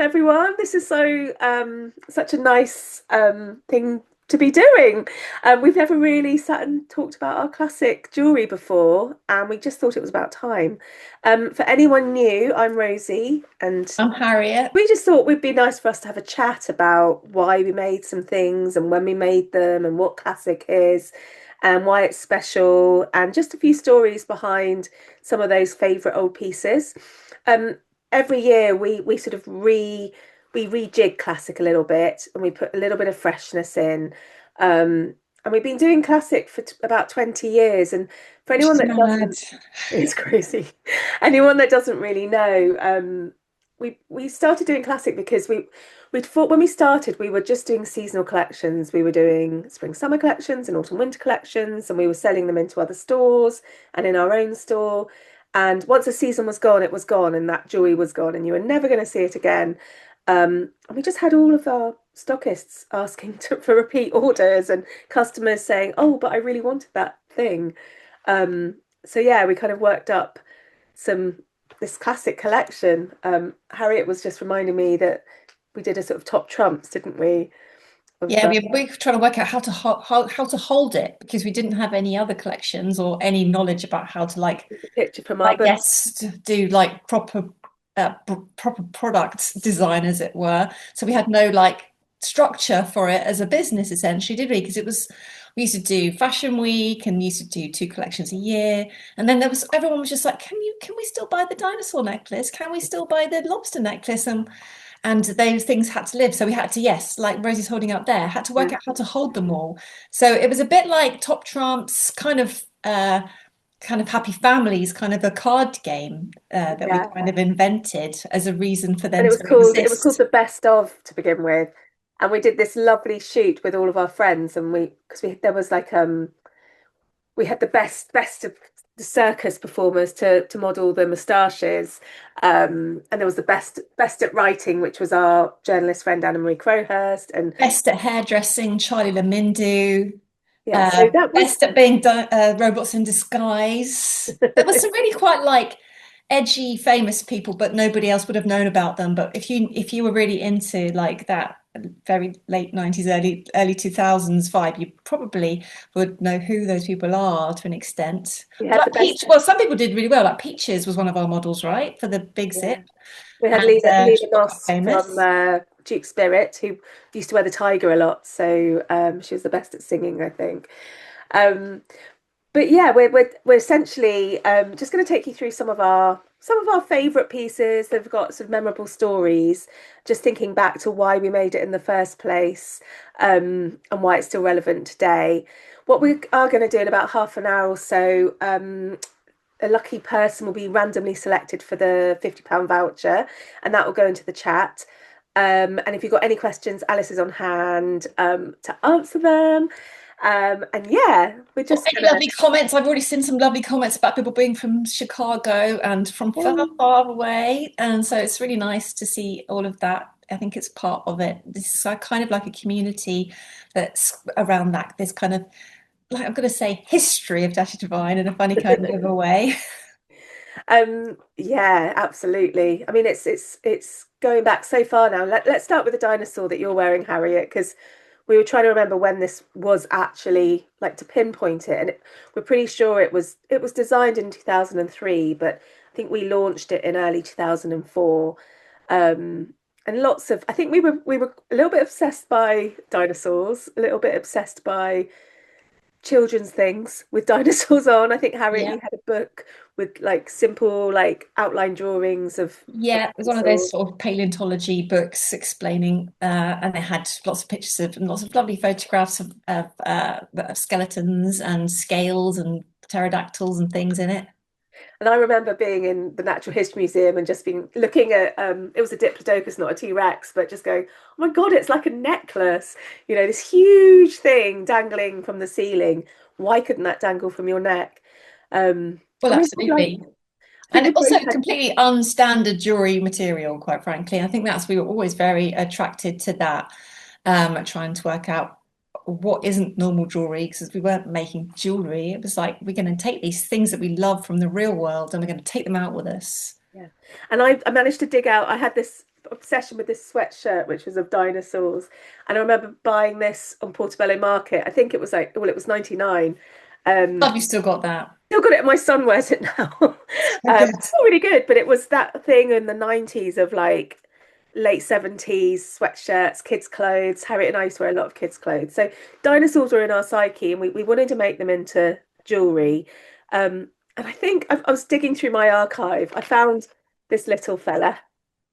welcome everyone. This is such a nice thing to be doing. We've never really sat and talked about our classic jewellery before, and we just thought it was about time. For anyone new, I'm Rosie, and I'm Harriet. we just thought it'd be nice for us to have a chat about why we made some things and when we made them and what classic is and why it's special and just a few stories behind some of those favourite old pieces. Um, every year we sort of we rejig classic a little bit and we put a little bit of freshness in. And we've been doing classic for about 20 years. And for Which anyone is that mad. doesn't, it's crazy. Anyone that doesn't really know, we started doing classic because we'd thought when we started we were just doing seasonal collections. We were doing spring summer collections and autumn winter collections, and we were selling them into other stores and in our own store. And once the season was gone, it was gone, and that jewelry was gone, and you were never going to see it again. And we just had all of our stockists asking for repeat orders and customers saying, "Oh, but I really wanted that thing." So yeah, we kind of worked up some this classic collection. Harriet was just reminding me that we did a sort of top trumps, didn't we? Of Yeah, we're trying to work out how to hold it because we didn't have any other collections or any knowledge about how to the picture from our I book. guess do proper product design, as it were. So we had no structure for it as a business, essentially, did we? Because we used to do Fashion Week and used to do two collections a year, and then everyone was just like, can we still buy the dinosaur necklace? Can we still buy the lobster necklace? And those things had to live. So we had to, yes, like Rosie's holding up there, had to Yeah, work out how to hold them all. So it was a bit like Top Trumps, kind of Happy Families, kind of a card game that we yeah. kind of invented as a reason for And them it to was called exist. the best of to begin with. And we did this lovely shoot with all of our friends, and we because we there was like we had the best of the circus performers to model the moustaches, and there was the best at writing, which was our journalist friend Anna Marie Crowhurst, and Best at hairdressing, Charlie Lamindu. yeah, so that was Best at being robots in disguise. There was some really quite edgy, famous people, but nobody else would have known about them. But if you were really into like that very late 90s, early 2000s vibe, you probably would know who those people are to an extent. we But had the like best. Peach, well, some people did really well. Like Peaches was one of our models, right, for the big zip, Yeah, we had and Lena she got quite Moss from famous. Duke Spirit, who used to wear the tiger a lot, so she was the best at singing, I think. Um, but yeah, we're essentially just going to take you through some of our favourite pieces. They've got sort of memorable stories. Just thinking back to why we made it in the first place, and why it's still relevant today. What we are going to do in about half an hour or so, a lucky person will be randomly selected for the £50 voucher, and that will go into the chat. And if you've got any questions, Alice is on hand to answer them. And yeah, we're Or just any gonna lovely comments? I've already seen some lovely comments about people being from Chicago and from far, far away. And so it's really nice to see all of that. I think it's part of it. This is kind of like a community that's around that, this kind of, like I'm going to say, history of Tatty Devine in a funny kind of a way. yeah, absolutely. I mean, it's going back so far now. Let's start with the dinosaur that you're wearing, Harriet, because we were trying to remember when this was actually like to pinpoint it, and we're pretty sure it was designed in 2003, but I think we launched it in early 2004. And lots of I think we were a little bit obsessed by dinosaurs, a little bit obsessed by children's things with dinosaurs on. I think Harriet, Yeah. you had a book with like simple like outline drawings of Yeah, it was one of those dinosaurs. sort of paleontology books explaining, and they had lots of pictures of and lots of lovely photographs of skeletons and scales and pterodactyls and things in it. And I remember being in the Natural History Museum and just being looking at it was a Diplodocus, not a T-Rex, but just going, oh my God, it's like a necklace, this huge thing dangling from the ceiling. Why couldn't that dangle from your neck? Well, And we had like absolutely. I think And we also probably had completely unstandard jewelry material, quite frankly. I think we were always very attracted to that, trying to work out what isn't normal jewelry, because we weren't making jewelry. It was like, we're going to take these things that we love from the real world and we're going to take them out with us. yeah. And I managed to dig out. I had this obsession with this sweatshirt, which was of dinosaurs. And I remember buying this on Portobello Market. I think it was like, well, it was 99. Have you still got that? Still got it. My son wears it now. So good. It's not really good, but it was that thing in the 90s of like late 70s sweatshirts, kids' clothes. Harriet and I used to wear a lot of kids' clothes. So dinosaurs were in our psyche, and we wanted to make them into jewelry. And I think I was digging through my archive. I found this little fella,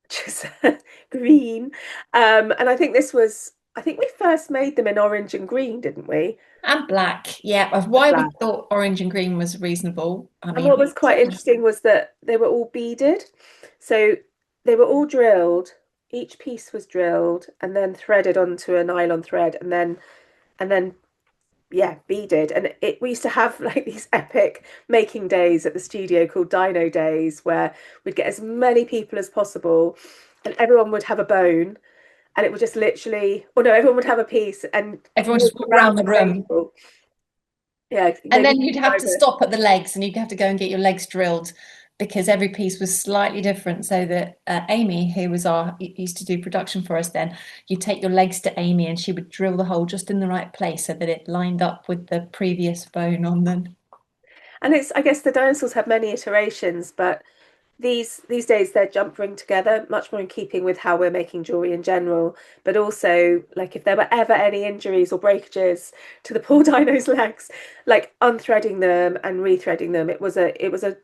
which is green. And I think I think we first made them in orange and green, didn't we? And black, yeah. Of And why we black. thought orange and green was reasonable. I And mean, what was quite interesting was that they were all beaded. So they were all drilled. Each piece was drilled and then threaded onto a nylon thread and then yeah, beaded. And we used to have like these epic making days at the studio called Dino Days where we'd get as many people as possible and everyone would have a bone and it would just literally, or no, everyone would have a piece and everyone walk just walked around around the the room. table. Yeah, And maybe then you'd have to describe it. stop at the legs and you'd have to go and get your legs drilled because every piece was slightly different. So that Amy, who was used to do production for us then, you take your legs to Amy and she would drill the hole just in the right place so that it lined up with the previous bone on them. And it's, I guess the dinosaurs have many iterations, but these days they're jump ring together, much more in keeping with how we're making jewelry in general. But also, like if there were ever any injuries or breakages to the poor dino's legs, like unthreading them and rethreading them, it was a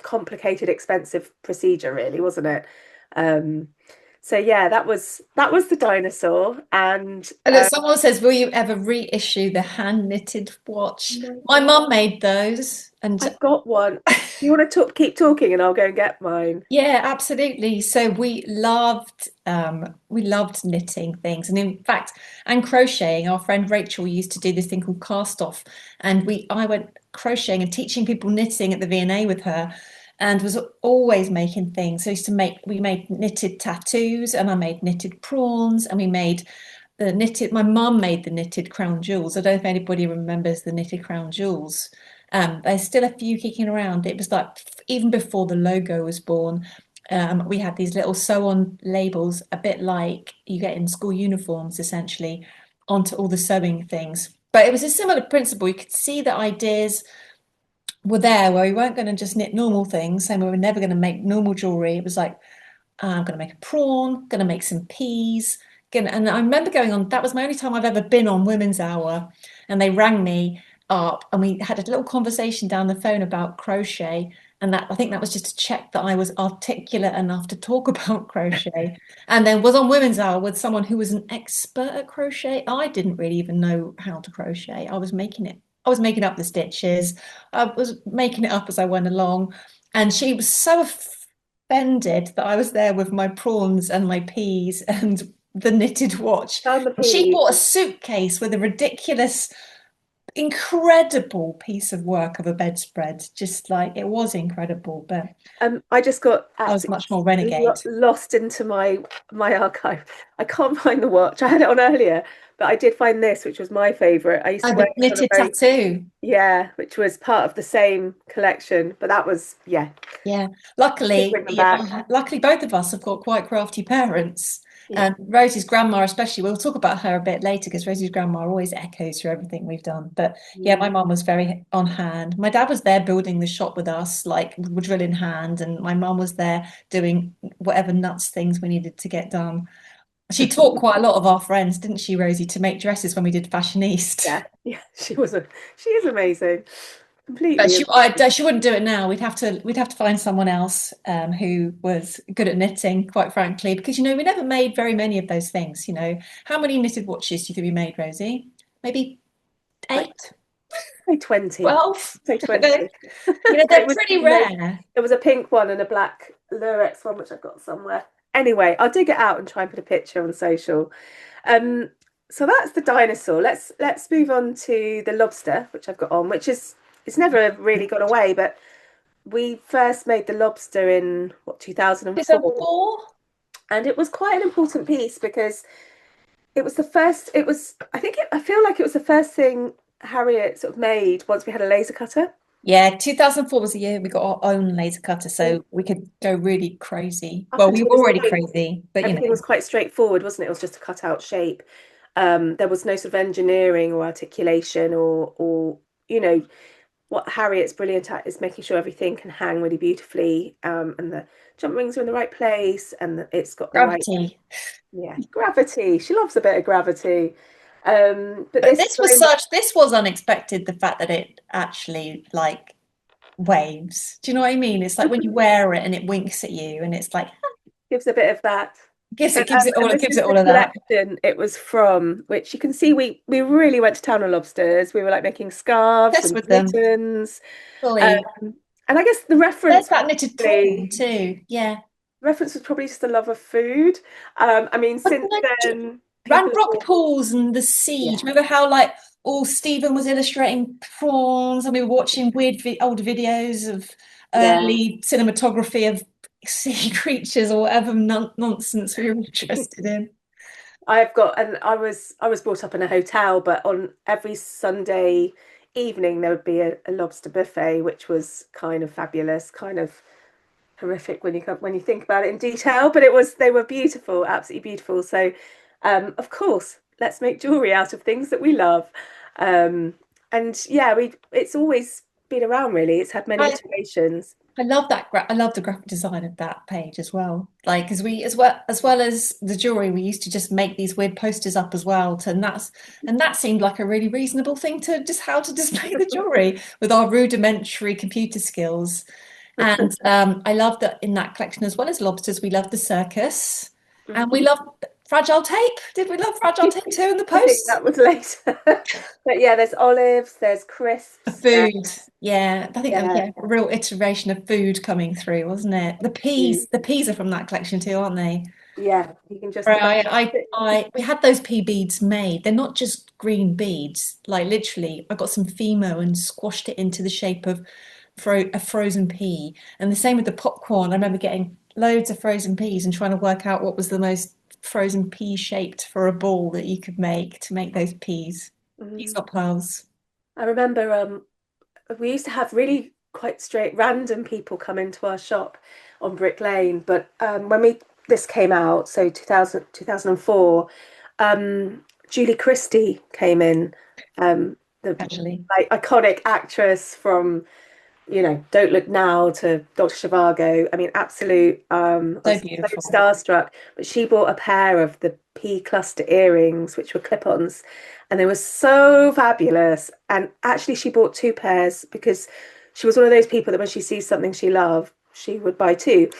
complicated, expensive procedure, really, wasn't it? Um, so yeah, that was the dinosaur, and And then someone says, will you ever reissue the hand knitted oh watch? my My God, mum made those and I've got one. You want to talk, keep talking, and I'll go and get mine. yeah, absolutely. So we loved knitting things. And in fact, and crocheting. Our friend Rachel used to do this thing called cast off. And I went crocheting and teaching people knitting at the V&A with her and was always making things. So we made knitted tattoos and I made knitted prawns and we made my mum made the knitted crown jewels. I don't know if anybody remembers the knitted crown jewels. There's still a few kicking around. It was like even before the logo was born, we had these little sew-on labels, a bit like you get in school uniforms, essentially, onto all the sewing things. But it was a similar principle. You could see the ideas were there where we weren't going to just knit normal things, saying we were never going to make normal jewelry. It was like, I'm going to make a prawn, going to make some peas. And I remember going on, that was my only time I've ever been on Women's Hour. And they rang me up and we had a little conversation down the phone about crochet. And that I think that was just to check that I was articulate enough to talk about crochet. And then was on Women's Hour with someone who was an expert at crochet. I didn't really even know how to crochet. I was making it. I was making up the stitches. I was making it up as I went along. And she was so offended that I was there with my prawns and my peas and the knitted watch. Found the And she piece. bought a suitcase with a ridiculous, incredible piece of work of a bedspread. Just like it was incredible, but I just got I was absolutely much more renegade. lost into my archive. I can't find the watch. I had it on earlier, but I did find this, which was my favorite. I used Oh, to wear the it on a knitted very, tattoo. yeah, which was part of the same collection. But that was, yeah, Yeah, should luckily, bring them back. luckily both of us have got quite crafty parents. Yeah. And Rosie's grandma, especially, we'll talk about her a bit later because Rosie's grandma always echoes through everything we've done. But yeah, my Mm. mum was very on hand. My dad was there building the shop with us, like with drill in hand, and my mum was there doing whatever nuts things we needed to get done. She taught quite a lot of our friends, didn't she, Rosie, to make dresses when we did Fashion East. Yeah, yeah, she is amazing. But Completely. she wouldn't do it now. We'd have to find someone else who was good at knitting, quite frankly, because we never made very many of those things. How many knitted watches do you think we made, Rosie? Maybe I 8, say 20. 12? Say I don't know. 20. But They're it was pretty amazing. rare. There was a pink one and a black Lurex one, which I've got somewhere. Anyway, I'll dig it out and try and put a picture on social. Um, so that's the dinosaur. Let's move on to the lobster, which I've got on, which is it's never really gone away, but we first made the lobster in what 2004, 2004? and it was quite an important piece because it was the first. I feel like it was the first thing Harriet sort of made once we had a laser cutter. Yeah, 2004 was the year we got our own laser cutter, so we could go really crazy. Up Well, we until were this already point, crazy, but you everything know, was quite straightforward, wasn't it? It was just a cut out shape. There was no sort of engineering or articulation or you know, what Harriet's brilliant at is making sure everything can hang really beautifully, and the jump rings are in the right place, and it's got the right, gravity. yeah, gravity. She loves a bit of gravity. But But this is this was very much such, this was unexpected, the fact that it actually like waves. Do you know what I mean? It's like when you wear it and it winks at you and it's like gives a bit of that. it gives it all, And it this gives is it the all of that. collection it was from, which you can see we really went to town on lobsters. We were like making scarves Test and with them mittens. fully. Um, and I guess the There's reference was that knitted prawn probably too. Yeah. just a love of food. I mean, But since then, people have Rock bought, pools and the sea. Do yeah, you remember how like all Stephen was illustrating prawns and we were watching weird older videos of yeah. early cinematography of sea creatures or whatever nonsense we were interested in. I've got, and I was brought up in a hotel, but on every Sunday evening there would be a lobster buffet, which was kind of fabulous, kind of horrific when you think about it in detail, but they were beautiful, absolutely beautiful. So, of course, let's make jewelry out of things that we love. And yeah, we it's always been around really. It's had many I iterations. I love that. I love the graphic design of that page as well. Like, as we as well as the jewelry, we used to just make these weird posters up as well. And that seemed like a really reasonable thing to just how to display the jewelry with our rudimentary computer skills. And I love that in that collection as well as lobsters, we love the circus and we Mhm. love fragile tape. Did we love fragile tape too in the I think posts? that was later. But yeah, there's olives, there's The crisps, food, yeah. I think there was yeah, yeah, a real iteration of food coming through, wasn't it? The peas are from that collection too, aren't they? yeah. You can just imagine Right, it. we had those pea beads made. They're not just green beads. Like literally, I got some Fimo and squashed it into the shape of a frozen pea. And the same with the popcorn. I remember getting loads of frozen peas and trying to work out what was the most frozen pea shaped for a ball that you could make to make those peas. Peas, Mm. not pearls. I remember we used to have really quite straight random people come into our shop on Brick Lane, but when we this came out, so 2004, Julie Christie came in, the Actually. like iconic actress from Don't Look Now to Dr. Zhivago. I mean, absolute. I So was so beautiful. starstruck. But she bought a pair of the pea cluster earrings, which were clip-ons, and they were so fabulous. And actually, she bought two pairs because she was one of those people that when she sees something she loved, she would buy two,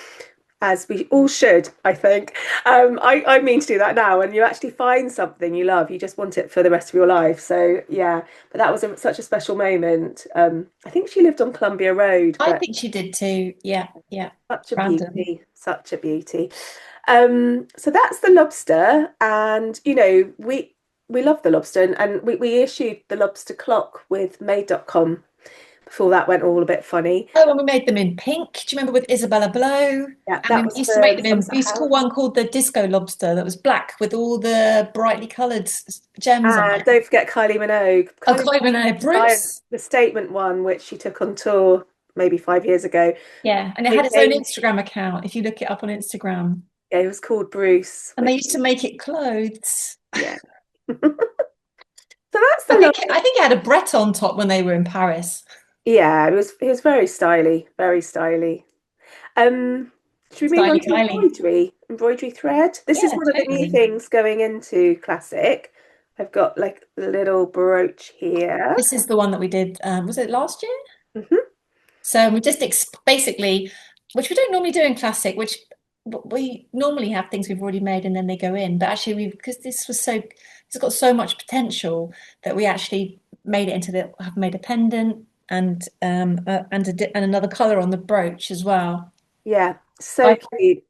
as we all should, I think. I mean to do that now. When you actually find something you love, you just want it for the rest of your life. So yeah, but that was such a special moment. I think she lived on Columbia Road, I but think she did too. Yeah, yeah. such a Random. beauty, such a beauty. So that's the lobster, and we love the lobster, and we issued the lobster clock with Made.com before that went all a bit funny. Oh, and we made them in pink. Do you remember with Isabella Blow? Yeah, And that we was used to for make the them in, we Somerset used to call House. one called the Disco Lobster that was black with all the brightly coloured gems on And it. don't forget Kylie Minogue. Oh, Kylie Chloe Monet, Minogue, Bruce. the statement one, which she took on tour maybe 5 years ago. Yeah, and it had It its own named, Instagram account if you look it up on Instagram. yeah, it was called Bruce, And they which, used to make it clothes. yeah. So that's the love. I think it had a Brett on top when they were in Paris. Yeah, it was very styly, very styly. Um, should we move on Styly to Kylie. embroidery thread? This is Yeah, one of the new totally. things going into classic. I've got like a little brooch here. This is the one that we did, was it last year? Hmm. So we just basically, which we don't normally do in classic, which we normally have things we've already made and then they go in. But actually, we because it's got so much potential that we actually made it into the have made a pendant and another color on the brooch as well. Yeah, so I cute.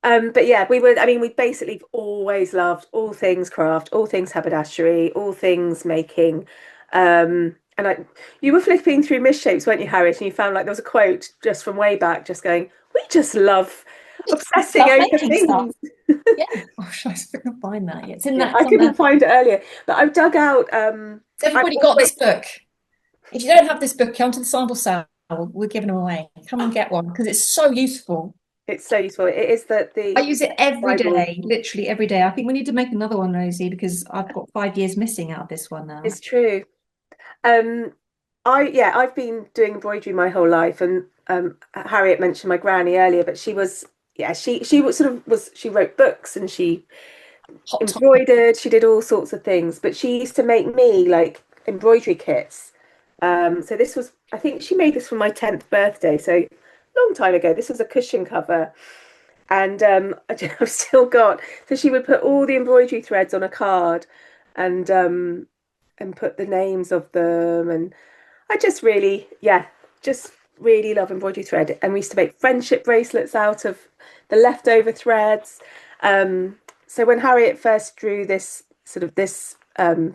But yeah, I mean, we basically always loved all things craft, all things haberdashery, all things making. You were flipping through misshapes, weren't you, Harriet? And you found like there was a quote just from way back, just going, "We just love just obsessing love over making stuff. things." Yeah. Oh, should I can find that? Yeah, it's in Yeah, that. I It's on couldn't the. find it earlier, but I've dug out. Has I've everybody got always this book? If you don't have this book, come to the sample sale. We're giving them away. Come and get one because it's so useful. It's so useful. It is I the use it every Bible. day, literally every day. I think we need to make another one, Rosie, because I've got 5 years missing out of this one now. It's true. Um, I've been doing embroidery my whole life, and Harriet mentioned my granny earlier, but she was sort of was she wrote books and she Hot topic. embroidered. She did all sorts of things, but she used to make me like embroidery kits. So this was, I think she made this for my 10th birthday, so long time ago. This was a cushion cover, and I've still got. So she would put all the embroidery threads on a card, and and put the names of them, and I just really, yeah, just really love embroidery thread. And we used to make friendship bracelets out of the leftover threads. So when Harriet first drew this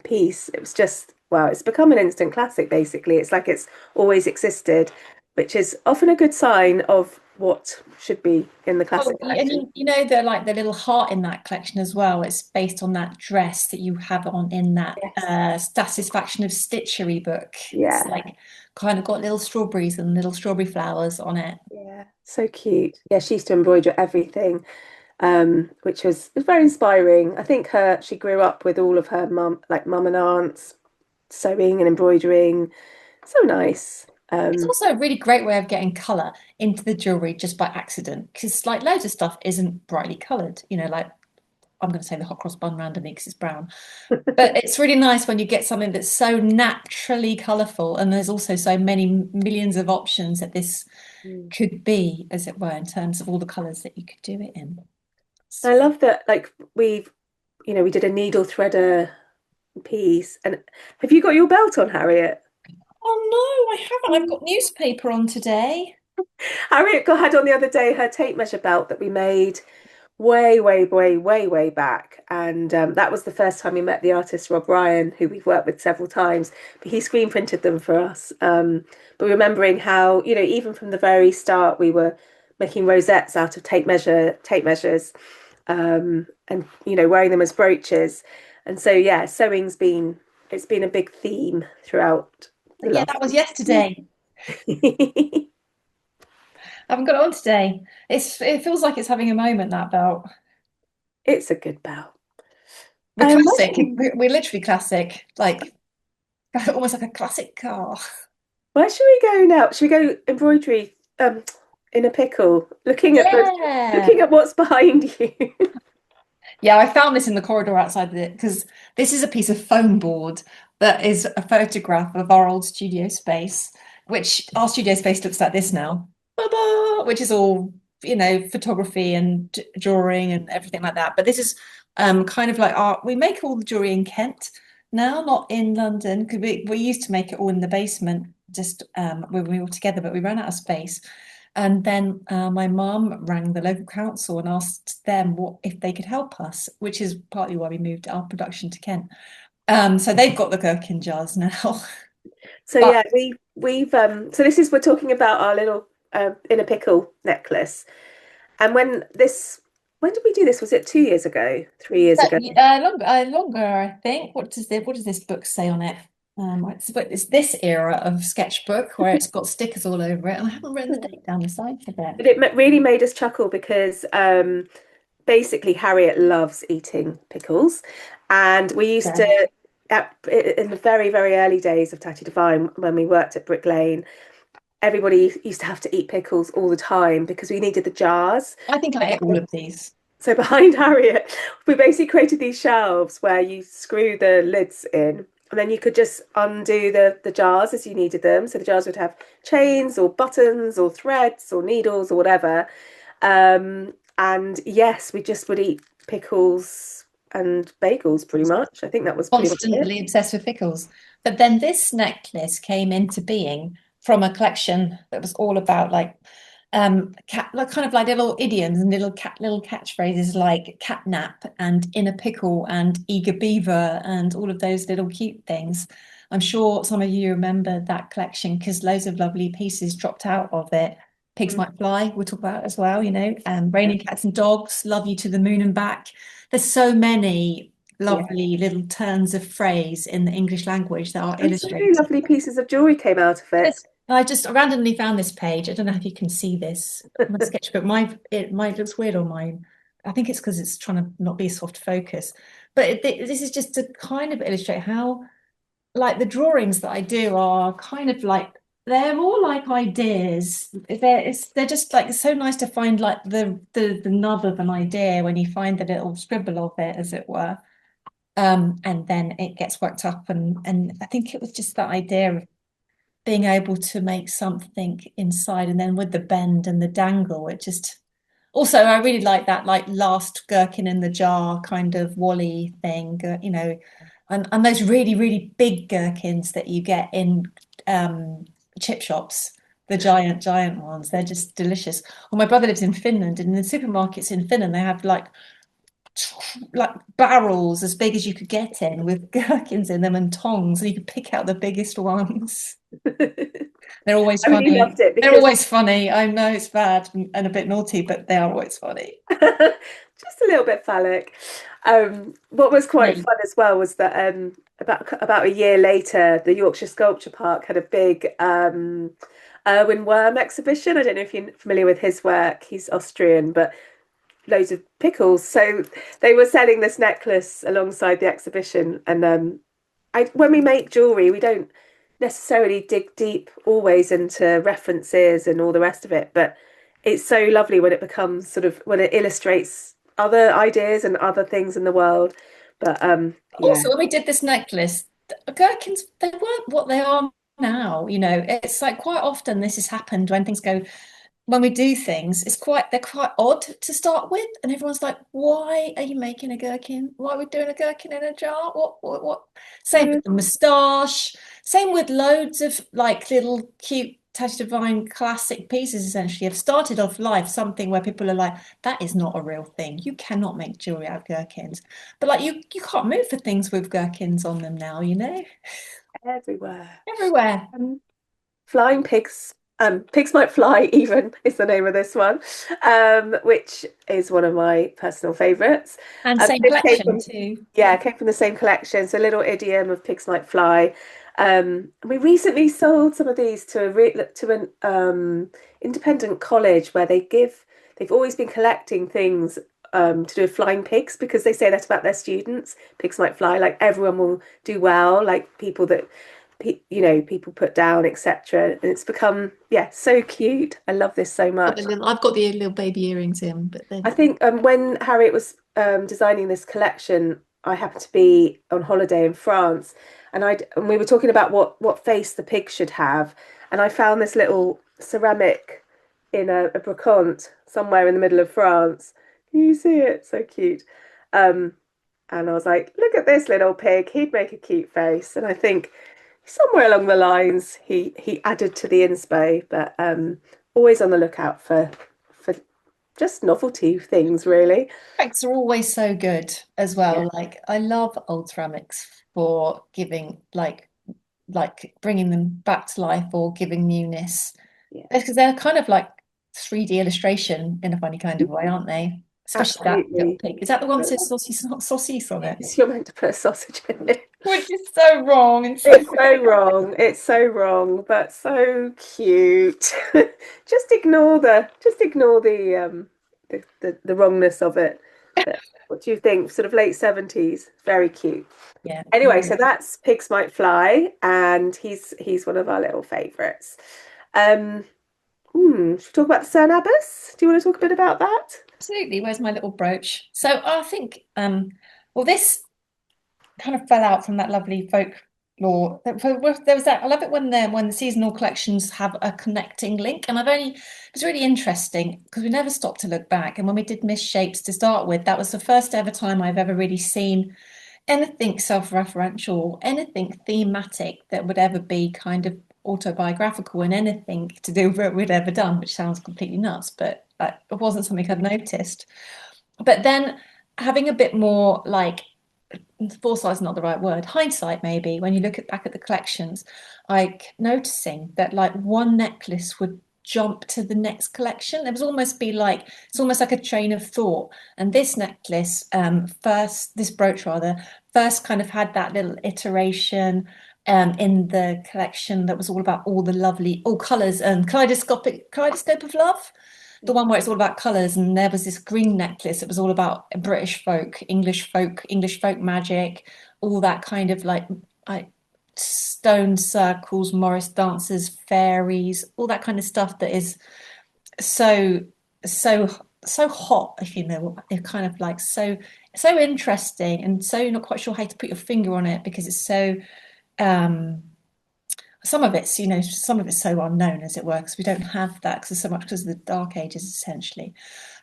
piece, it was just, wow, it's become an instant classic, basically. It's like it's always existed, which is often a good sign of what should be in the Oh, classic and collection. you know the like the little heart in that collection as well. It's based on that dress that you have on in that Yes. Satisfaction of Stitchery book. It's Yeah. like kind of got little strawberries and little strawberry flowers on it. Yeah. So cute. Yeah, she used to embroider everything. Which was very inspiring. I think she grew up with all of her mum and aunts sewing and embroidering. So nice. It's also a really great way of getting colour into the jewellery just by accident, because like loads of stuff isn't brightly coloured. You know, like I'm going to say the hot cross bun randomly because it's brown. But it's really nice when you get something that's so naturally colourful, and there's also so many millions of options that this Mm. could be, as it were, in terms of all the colours that you could do it in. I love that. Like we did a needle threader piece. And have you got your belt on, Harriet? Oh no, I haven't. I've got newspaper on today. Had on the other day her tape measure belt that we made way, way, way, way, way back. And that was the first time we met the artist Rob Ryan, who we've worked with several times. But he screen printed them for us. But remembering how, even from the very start, we were making rosettes out of tape measures, and wearing them as brooches. And so yeah, it's been a big theme throughout the Yeah, last. that was yesterday. I haven't got it on today. It feels like it's having a moment, that belt. It's a good belt. We're classic. Um, We're literally classic. Like almost like a classic car. Where should we go now? Should we go embroidery in a pickle? Yeah. Looking at what's behind you. Yeah, I found this in the corridor outside it because this is a piece of foam board that is a photograph of our old studio space, which our studio space looks like this now. Ba-ba, which is all, photography and drawing and everything like that. But this is kind of like we make all the jewelry in Kent now, not in London, because we used to make it all in the basement just when we were together, but we ran out of space. And then my mum rang the local council and asked them what if they could help us, which is partly why we moved our production to Kent. So they've got the gherkin jars now. So But yeah, we've so this is we're talking about our little in a pickle necklace. And when did we do this? Was it 2 years ago? 3 years ago? longer, I think. What does this book say on it? It's this era of sketchbook where it's got stickers all over it, and I haven't written the date down the side of it. But it really made us chuckle because basically Harriet loves eating pickles, and we used Yeah. to in the very very early days of Tatty Devine when we worked at Brick Lane, everybody used to have to eat pickles all the time because we needed the jars. I think I ate all of these. So behind Harriet, we basically created these shelves where you screw the lids in, and then you could just undo the jars as you needed them. So the jars would have chains or buttons or threads or needles or whatever. And yes, we just would eat pickles and bagels pretty much. I think that was pretty much it. Constantly obsessed with pickles. But then this necklace came into being from a collection that was all about like kind of like little idioms and little catchphrases like catnap and in a pickle and eager beaver and all of those little cute things. I'm sure some of you remember that collection because loads of lovely pieces dropped out of it. Pigs Mm. Might Fly, we'll talk about as well, Raining Cats and Dogs, Love You to the Moon and Back. There's so many Yeah. lovely little turns of phrase in the English language that are And so illustrated. lovely pieces of jewellery came out of it. Yes. I just randomly found this page. I don't know if you can see this. My sketchbook, mine looks weird on mine. I think it's because it's trying to not be soft focus. But this is just to kind of illustrate how, like, the drawings that I do are kind of like they're more like ideas. They're just like it's so nice to find like the nub of an idea when you find the little scribble of it, as it were. And then it gets worked up, and I think it was just that idea of being able to make something inside, and then with the bend and the dangle, it just also I really like that like last gherkin in the jar kind of Wally thing, and those really, really big gherkins that you get in um chip shops, the giant ones, they're just delicious. Well, my brother lives in Finland, and in the supermarkets in Finland they have like barrels as big as you could get in with gherkins in them and tongs, and you could pick out the biggest ones. They're always I really funny. loved it They're because always funny. I know it's bad and a bit naughty, but they are always funny. just a little bit phallic. What was quite Me. fun as well was that about a year later, the Yorkshire Sculpture Park had a big Erwin Worm exhibition. I don't know if you're familiar with his work. He's Austrian, but loads of pickles. So they were selling this necklace alongside the exhibition. And when we make jewelry, we don't necessarily dig deep always into references and all the rest of it, but it's so lovely when it becomes sort of when it illustrates other ideas and other things in the world. But yeah, Also, when we did this necklace, the gherkins, they weren't what they are now. It's like quite often this has happened when things go, when we do things, they're quite odd to start with. And everyone's like, why are you making a gherkin? Why are we doing a gherkin in a jar? What? Same yeah, with the moustache, same with loads of like little cute Tatty Devine classic pieces essentially have started off life something where people are like, that is not a real thing. You cannot make jewelry out of gherkins. But like you can't move for things with gherkins on them now, everywhere. everywhere. Um, Flying pigs. Pigs Might Fly, even is the name of this one, which is one of my personal favourites. And same This came collection from, too. yeah, came from the same collection. So a little idiom of pigs might fly. We recently sold some of these to an independent college where they've always been collecting things to do with flying pigs because they say that about their students. Pigs might fly, like everyone will do well, like people that people put down, etc. And it's become, yeah, so cute. I love this so much. I've got the little baby earrings in, but I then think when Harriet was designing this collection, I happened to be on holiday in France, and we were talking about what face the pig should have, and I found this little ceramic in a brocante somewhere in the middle of France. Can you see it? So cute. Um, and I was like, look at this little pig. He'd make a cute face. And I think somewhere along the lines he added to the inspo, but always on the lookout for just novelty things, really. ceramics are always so good as Yeah, well. Like I love old ceramics for giving like bringing them back to life or giving newness. yeah, Because they're kind of like 3D illustration in a funny kind of way, aren't they? Especially that little absolutely. pig. Is that the one that But says saucy on it? yes, you're meant to put a sausage in it. Which is so wrong and so It's so wrong. It's so wrong, but so cute. Just ignore the wrongness of it. But what do you think? Sort of late 70s. Very cute. yeah. Anyway, so that's Pigs Might Fly, and he's one of our little favourites. Um, should we talk about the Cern Abbas? Do you want to talk a bit about that? Absolutely. Where's my little brooch? So I think well this kind of fell out from that lovely folklore. There was that. I love it when the seasonal collections have a connecting link, and it's really interesting because we never stopped to look back. And when we did Miss Shapes to start with, that was the first ever time I've ever really seen anything self-referential, anything thematic that would ever be kind of autobiographical in anything to do with what we'd ever done, which sounds completely nuts, but it wasn't something I'd noticed. But then having a bit more like foresight is not the right word, hindsight maybe, when you look back at the collections, like noticing that like one necklace would jump to the next collection. It was almost be like it's almost like a train of thought. And this necklace, this brooch rather, first kind of had that little iteration in the collection that was all about all the lovely, all colours and kaleidoscope of love. The one where it's all about colours, and there was this green necklace. It was all about British folk, English folk magic, all that kind of like stone circles, Morris dancers, fairies, all that kind of stuff that is so so so hot, if you know what, it's kind of like so interesting, and so you're not quite sure how to put your finger on it because it's so um some of it's, some of it's so unknown, as it were, because we don't have that because so much because of the Dark Ages, essentially.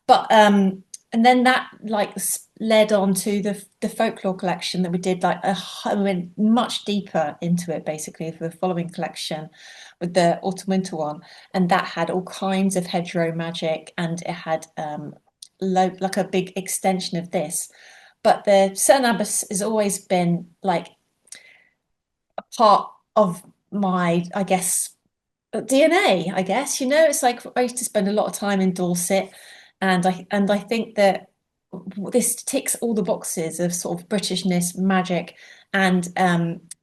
But and then that like led on to the folklore collection that we did. We went much deeper into it basically for the following collection with the autumn winter one, and that had all kinds of hedgerow magic, and it had like a big extension of this. But the St. Abbas has always been like a part of my, I guess, DNA, I guess. It's like I used to spend a lot of time in Dorset, and I think that this ticks all the boxes of sort of Britishness, magic, and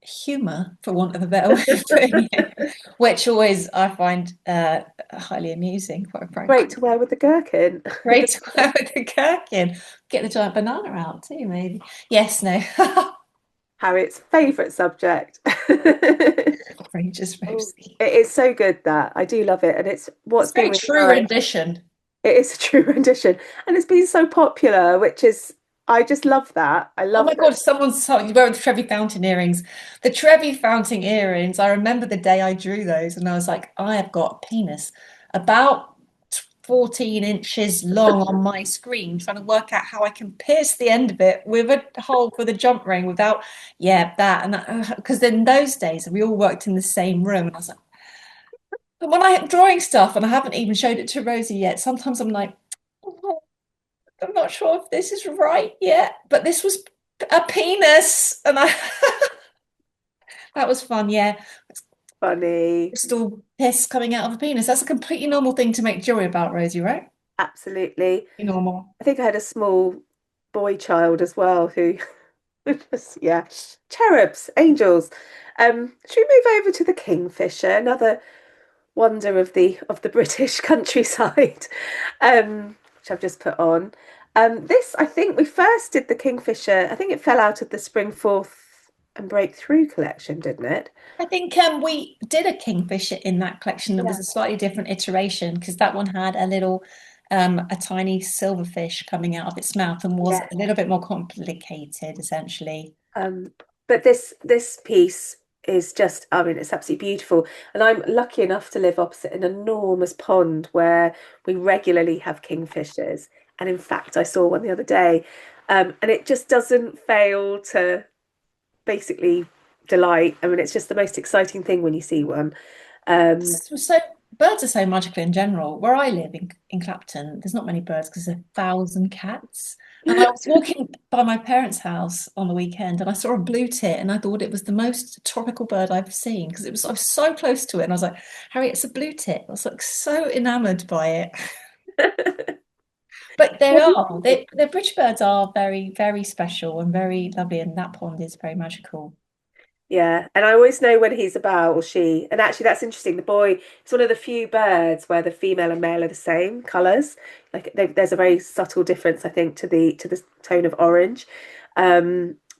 humour, for want of a better way of putting it, which always I find highly amusing, quite Great frankly. to wear with the gherkin. Great to wear with the gherkin. Get the giant banana out too, maybe. Yes, no. Harriet's favourite subject. Outrageous, Oh, Rosie. it is so good that I do love it, and it's It's what's a been very really true nice. rendition. It is a true rendition, and it's been so popular, which is I just love that. I Oh love my that. God, someone's wearing the Trevi Fountain earrings. The Trevi Fountain earrings, I remember the day I drew those and I was like, I have got a penis about 14 inches long on my screen, trying to work out how I can pierce the end of it with a hole for the jump ring without, yeah, that. And that, because in those days we all worked in the same room. And I was like, and when I'm drawing stuff and I haven't even showed it to Rosie yet, sometimes I'm like, "Oh, I'm not sure if this is right yet, but this was a penis," and I that was fun. Yeah, Funny. crystal piss coming out of a penis. That's a completely normal thing to make joy about, Rosie, right? Absolutely. Normal. I think I had a small boy child as well who just, yeah, cherubs, angels. Should we move over to the kingfisher, another wonder of the British countryside, which I've just put on. This, I think we first did the kingfisher. I think it fell out of the Spring Forth and Breakthrough collection, didn't it? I think we did a kingfisher in that collection that was Yeah. a slightly different iteration because that one had a tiny silverfish coming out of its mouth and was Yeah. a little bit more complicated, essentially. Um, but this piece is just, I mean, it's absolutely beautiful. And I'm lucky enough to live opposite an enormous pond where we regularly have kingfishers. And in fact, I saw one the other day. And it just doesn't fail to basically delight. I mean, it's just the most exciting thing when you see one. Um, So birds are so magical in general. Where I live in Clapton, there's not many birds because there's 1,000 cats. And I was walking by my parents' house on the weekend and I saw a blue tit and I thought it was the most tropical bird I've seen because I was so close to it. And I was like, Harriet, it's a blue tit. I was like so enamored by it. But the British birds are very, very special and very lovely, and that pond is very magical. yeah, and I always know when he's about or she. And actually, that's interesting. The boy is one of the few birds where the female and male are the same colours. Like there's a very subtle difference, I think, to the tone of orange.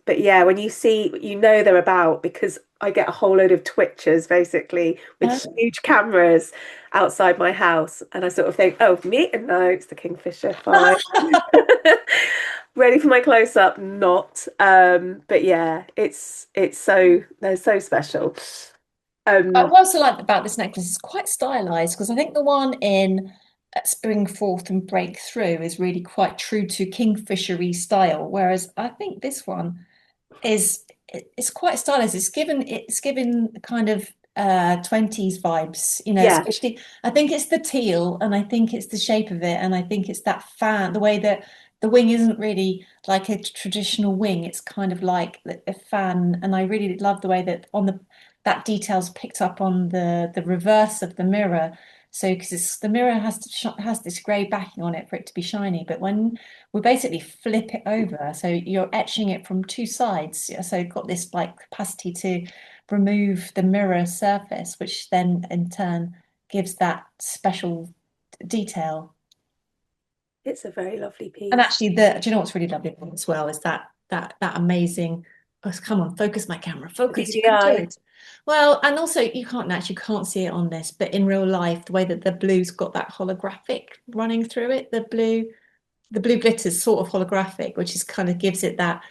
But yeah, when you see, you know they're about because I get a whole load of twitchers basically with huge cameras outside my house, and I sort of think, oh, me? No, it's the kingfisher. Fine. Ready for my close up, not. But yeah, it's so they're so special. What Um, I also like about this necklace is quite stylized because I think the one in Spring Forth and Breakthrough is really quite true to Kingfishery style, whereas I think this one is it's quite stylized. It's given kind of 20s vibes, yeah, especially I think it's the teal and I think it's the shape of it and I think it's that fan, the way that the wing isn't really like a traditional wing, it's kind of like a fan, and I really love the way that on the that detail's picked up on the reverse of the mirror So because the mirror has this grey backing on it for it to be shiny, but when we basically flip it over, so you're etching it from two sides. So you've got this like capacity to remove the mirror surface, which then in turn gives that special detail. It's a very lovely And piece. actually, do you know what's really lovely about it as well is that amazing. Oh, come on, focus my camera, The focus. You can do DDI. it. Well, and also you can't see it on this, but in real life, the way that the blue's got that holographic running through it, the blue glitter's sort of holographic, which is kind of gives it that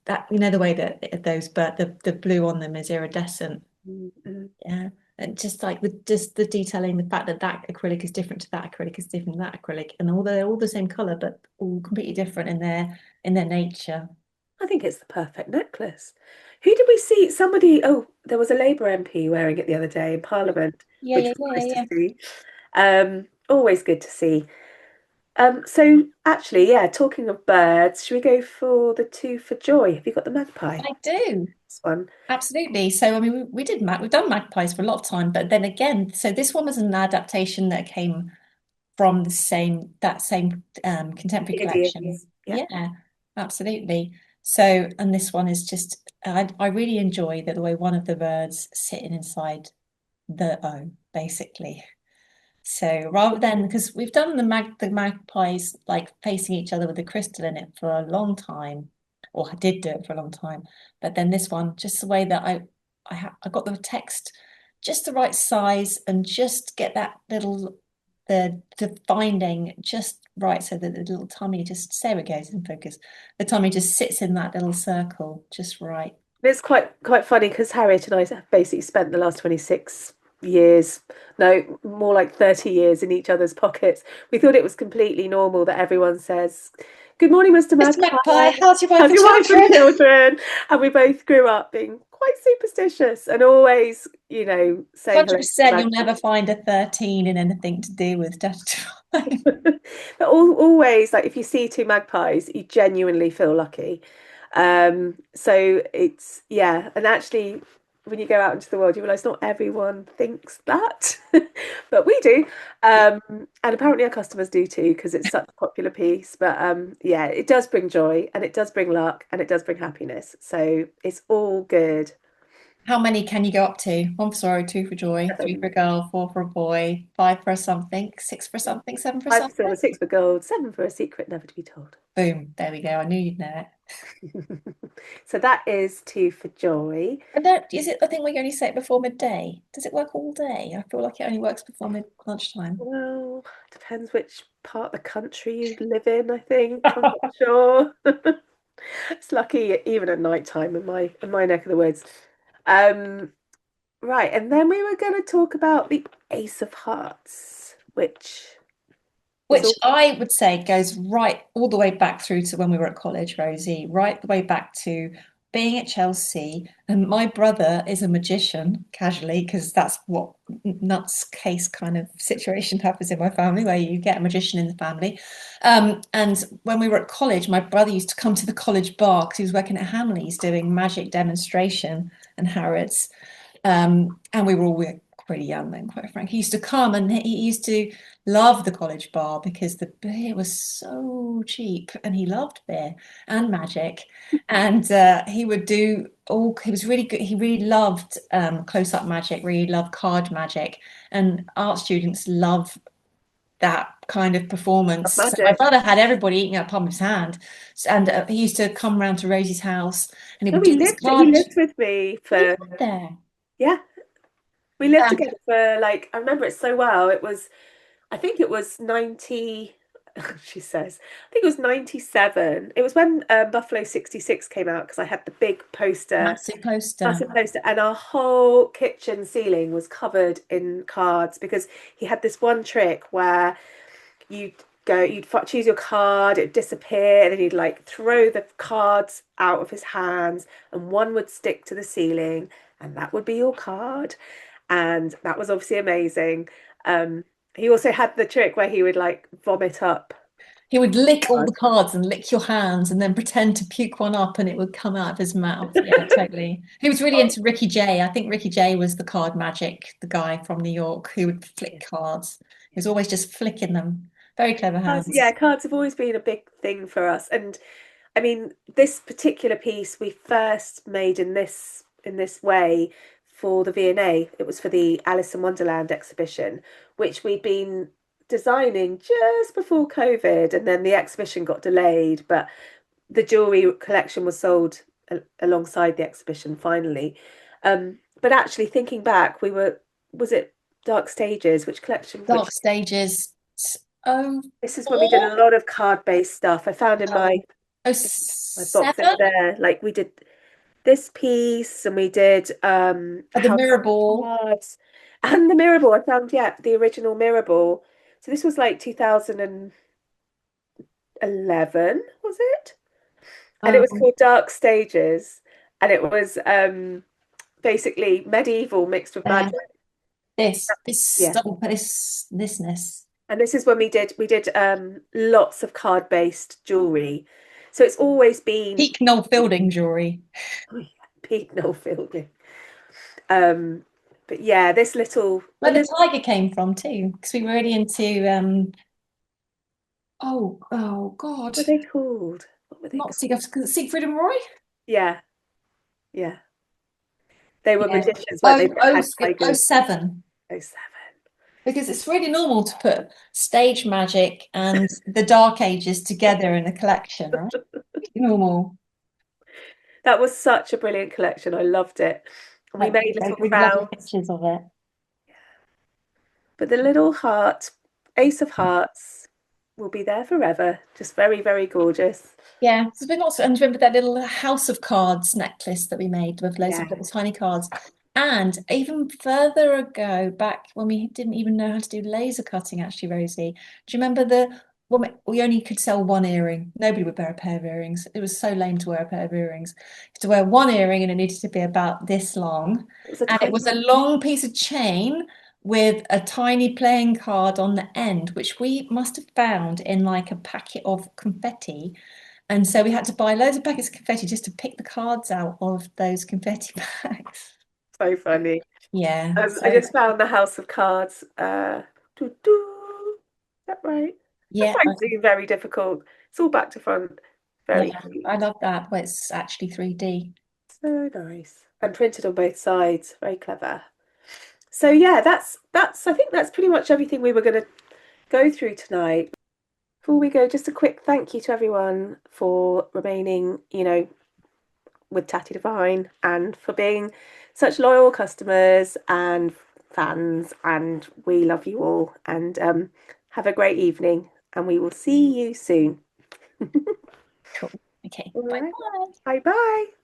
the way that those, but the blue on them is iridescent. Mm-mm. Yeah. And just like just the detailing, the fact that that acrylic is different to that acrylic is different to that acrylic, and all they're all the same color, but all completely different in their nature. I think it's the perfect necklace. Who did we see? Somebody, oh, there was a Labour MP wearing it the other day in Parliament, Yeah, which yeah, was yeah, nice to yeah. see. Always good to see. So actually, yeah, talking of birds, should we go for the two for joy? Have you got the magpie? I do. This one. Absolutely. So I mean we've done magpies for a lot of time, but then again, so this one was an adaptation that came from that same contemporary collection. Idioms. Yeah. Yeah, absolutely. So, and this one is just I really enjoy the way one of the birds sitting inside the O, basically. So rather than because we've done the magpies like facing each other with the crystal in it for a long time, or I did do it for a long time, but then this one, just the way that I got the text just the right size and just get that little the binding just right so that the little tummy just there it goes in focus. The tummy just sits in that little circle just right. It's quite funny because Harriet and I have basically spent the last 26 years, no, more like 30 years in each other's pockets. We thought it was completely normal that everyone says, "Good morning, Mr. Mr. Magpie. Magpie, how's your wife How's and your wife and children? children?" And we both grew up being quite superstitious and always, saying hello to the 100% you'll magpie. never find a 13 in anything to do with Tatty Devine. But always, like if you see two magpies, you genuinely feel lucky. So it's yeah, and actually, when you go out into the world, you realise not everyone thinks that, but we do. Um, and apparently our customers do too, because it's such a popular piece. But yeah, it does bring joy, and it does bring luck, and it does bring happiness. So it's all good. How many can you go up to? One for sorrow, two for joy, three for a girl, four for a boy, five for a something, six for something, seven for Five for something. silver, six for gold, seven for a secret never to be told. Boom, there we go. I knew you'd know it. So that is two for joy. And that, is it a thing where you only say it before midday? Does it work all day? I feel like it only works before mid lunchtime. Well, depends which part of the country you live in, I think. I'm not sure. It's lucky even at night time in my neck of the woods. Um, right, and then we were going to talk about the Ace of Hearts, which is Which all I would say goes right all the way back through to when we were at college, Rosie, right the way back to being at Chelsea. And my brother is a magician, casually, because that's what nuts case kind of situation happens in my family, where you get a magician in the family. And when we were at college, my brother used to come to the college bar because he was working at Hamley's doing magic demonstration and Harrods. And we were all pretty young then, quite frankly. He used to come and he used to love the college bar because the beer was so cheap and he loved beer and magic. And he would do all, he was really good. He really loved close-up magic, really loved card magic. And art students love that kind of performance. So my magic. brother had everybody eating out of palm of his hand. And he used to come round to Rosie's house and he No, would do this he card. lived with me He for lived there. yeah, we lived Um, together for like I remember it so well. I think it was 90, she says, I think it was 97. It was when Buffalo 66 came out because I had the big poster, massive poster. massive poster, and our whole kitchen ceiling was covered in cards because he had this one trick where you'd choose your card, it'd disappear, and then he'd like throw the cards out of his hands, and one would stick to the ceiling, and that would be your card. And that was obviously amazing. He also had the trick where he would like vomit up He would lick all God. the cards and lick your hands and then pretend to puke one up and it would come out of his mouth. Yeah, totally. He was really into Ricky Jay. I think Ricky Jay was the card magic, the guy from New York who would flick Yeah. cards. He was always just flicking them. Very clever Cards, yeah, hands. cards have always been a big thing for us. And I mean, this particular piece we first made in this way for the V&A. It was for the Alice in Wonderland exhibition, which we'd been designing just before COVID, and then the exhibition got delayed, but the jewelry collection was sold alongside the exhibition finally. But actually thinking back, was it Dark Stages, which collection, which Dark Stages. Oh, this is when we did four? a lot of card-based stuff. I found in Oh, oh, my box over seven? there, like we did this piece and we did Oh, the House mirror of ball. Cards and the mirror ball. I found, yeah, the original mirror ball. So this was like 2011, was it? And it was Um, called Dark Stages, and it was basically medieval mixed with there. magic. This Yeah. stuff, thisness. And this is when we did lots of card-based jewelry. So it's always been Peak Noel Fielding jewelry. oh, yeah, peak Noel Fielding. Um, but yeah, the Where the little, tiger came from too, because we were really into oh God, what were they called? What were they not called? Siegfried and Roy. Yeah, yeah. They were Yeah. magicians, weren't they? Oh, That oh, had oh tigers. seven. Oh, seven. Because it's really normal to put stage magic and the Dark Ages together in a collection, right? Normal. That was such a brilliant collection. I loved it. And we Like made little really lovely crowns. pictures of it. But the little heart, Ace of Hearts, will be there forever. Just very, very gorgeous. Yeah, so we've also, and remember that little House of Cards necklace that we made with loads Yeah. of little tiny cards. And even further ago, back when we didn't even know how to do laser cutting, actually, Rosie, do you remember the when we only could sell one earring? Nobody would wear a pair of earrings. It was so lame to wear a pair of earrings. You had to wear one earring and it needed to be about this long. It was a And it tiny was a one. long piece of chain with a tiny playing card on the end, which we must have found in like a packet of confetti. And so we had to buy loads of packets of confetti just to pick the cards out of those confetti bags. So funny. Yeah. I So just found the House of Cards. Doo doo. Is that right? That's yeah, actually very difficult. It's all back to front. Very yeah, cute. I love that. Well, it's actually 3D. So nice. And printed on both sides. Very clever. So yeah, that's I think that's pretty much everything we were going to go through tonight. Before we go, just a quick thank you to everyone for remaining, with Tatty Devine and for being such loyal customers and fans. And we love you all. And have a great evening. And we will see you soon. Cool. Okay. All Bye right. bye. Bye bye.